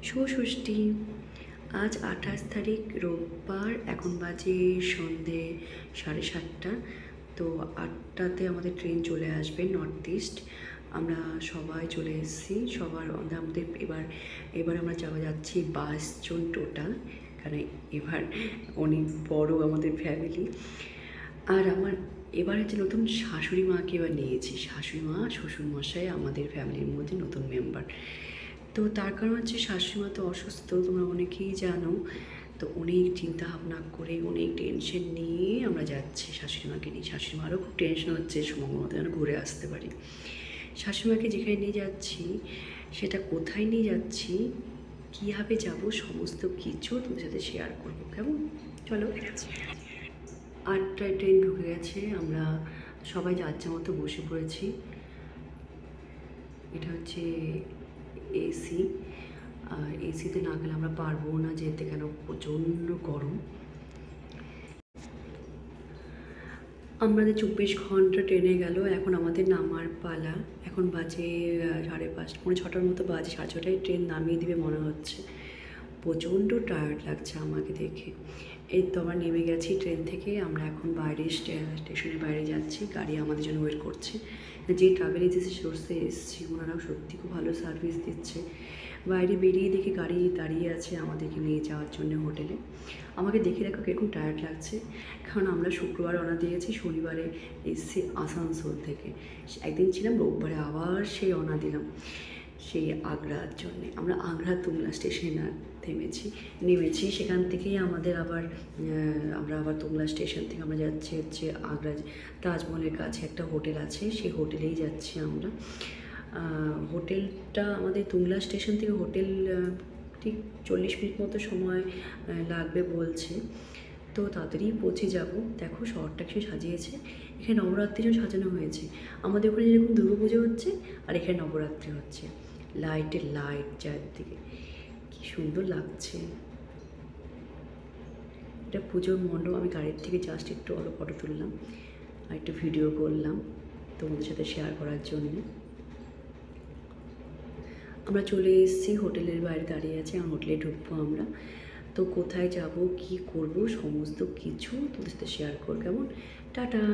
ষষ্ঠী। আজ 28 তারিখ রোববার, এখন বাজে সন্ধে 7:30। তো 8টাতে আমাদের ট্রেন চলে আসবে নর্থ ইস্ট। আমরা সবাই চলে এসেছি, সবার আমাদের এবার আমরা যাচ্ছি 22 জন টোটাল, কারণ এবার অনেক বড় আমাদের ফ্যামিলি। আর আমার এবার হচ্ছে নতুন শাশুড়ি মাকে এবার নিয়েছি, শাশুড়ি মা শ্বশুরমশাই আমাদের ফ্যামিলির মধ্যে নতুন মেম্বার। তো তার কারণ হচ্ছে শাশুড়ি মা তো অসুস্থ, তোমরা অনেকেই জানো। তো অনেক চিন্তা ভাবনা করে, অনেক টেনশন নিয়ে আমরা যাচ্ছি শাশুড়ি মাকে নিয়ে। শাশুড়ি মারও খুব টেনশন হচ্ছে সময় মতো যেন ঘুরে আসতে পারি। শাশুড়ি মাকে যেখানে নিয়ে যাচ্ছি, সেটা কোথায় নিয়ে যাচ্ছি, কীভাবে যাব, সমস্ত কিছু তোমাদের সাথে শেয়ার করবো, কেমন? চলো। 8টায় ট্রেন ঢুকে গেছে, আমরা সবাই যাচ্ছে মতো বসে পড়েছি। এটা হচ্ছে এসি, আর এসিতে না গেলে আমরা পারবো না যেতে, কেন প্রচণ্ড গরম। আমাদের 24 ঘন্টা ট্রেনে গেল, এখন আমাদের নামার পালা। এখন বাজে 5:30, 5:45 মতো বাজে। 6:30টায় ট্রেন নামিয়ে দিবে মনে হচ্ছে। প্রচণ্ড টায়ার্ড লাগছে আমাকে দেখে। এই তো আমরা নেমে গেছি ট্রেন থেকে, আমরা এখন বাইরে স্টেশনের বাইরে যাচ্ছি, গাড়ি আমাদের জন্য ওয়েট করছে। যে ট্রাভেল এজেন্সি সোর্সে এসেছি, ওনারাও সত্যি খুব ভালো সার্ভিস দিচ্ছে। বাইরে বেরিয়ে দেখি গাড়ি দাঁড়িয়ে আছে আমাদেরকে নিয়ে যাওয়ার জন্য হোটেলে। আমাকে দেখে দেখো কীরকম টায়ার্ড লাগছে, কারণ আমরা শুক্রবার রওনা দিয়েছি, শনিবারে এসেছি আসানসোল থেকে। একদিন ছিলাম, রোববারে আবার সেই রওনা দিলাম সেই আগ্রার জন্যে। আমরা আগ্রা তুংলা স্টেশনে নেমেছি। সেখান থেকেই আমরা আবার তুংলা স্টেশন থেকে আমরা যাচ্ছি হচ্ছে আগ্রা তাজমহলের কাছে একটা হোটেল আছে, সেই হোটেলেই যাচ্ছি আমরা। হোটেলটা আমাদের তুংলা স্টেশন থেকে হোটেল ঠিক 40 মিনিট মতো সময় লাগবে বলছে। তো তাড়াতাড়ি পৌঁছে যাব। দেখো শহরটা কিছু সাজিয়েছে, এখানে নবরাত্রিও সাজানো হয়েছে। আমাদের ওখানে যেরকম দুর্গাপুজো হচ্ছে, আর এখানে নবরাত্রি হচ্ছে। লাইটের লাইট চারদিকে, কি সুন্দর লাগছে। এটা পুজোর মণ্ডপ। আমি গাড়ির থেকে জাস্ট একটু অল্প ফটো তুললাম আর একটু ভিডিও করলাম তোমাদের সাথে শেয়ার করার জন্য। আমরা চলে এসেছি, হোটেলের বাইরে দাঁড়িয়ে আছি, আর হোটেলে ঢুকবো আমরা। তো কোথায় যাব, কি করব, সমস্ত কিছু তোমাদের সাথে শেয়ার করব, কেমন? টাটা।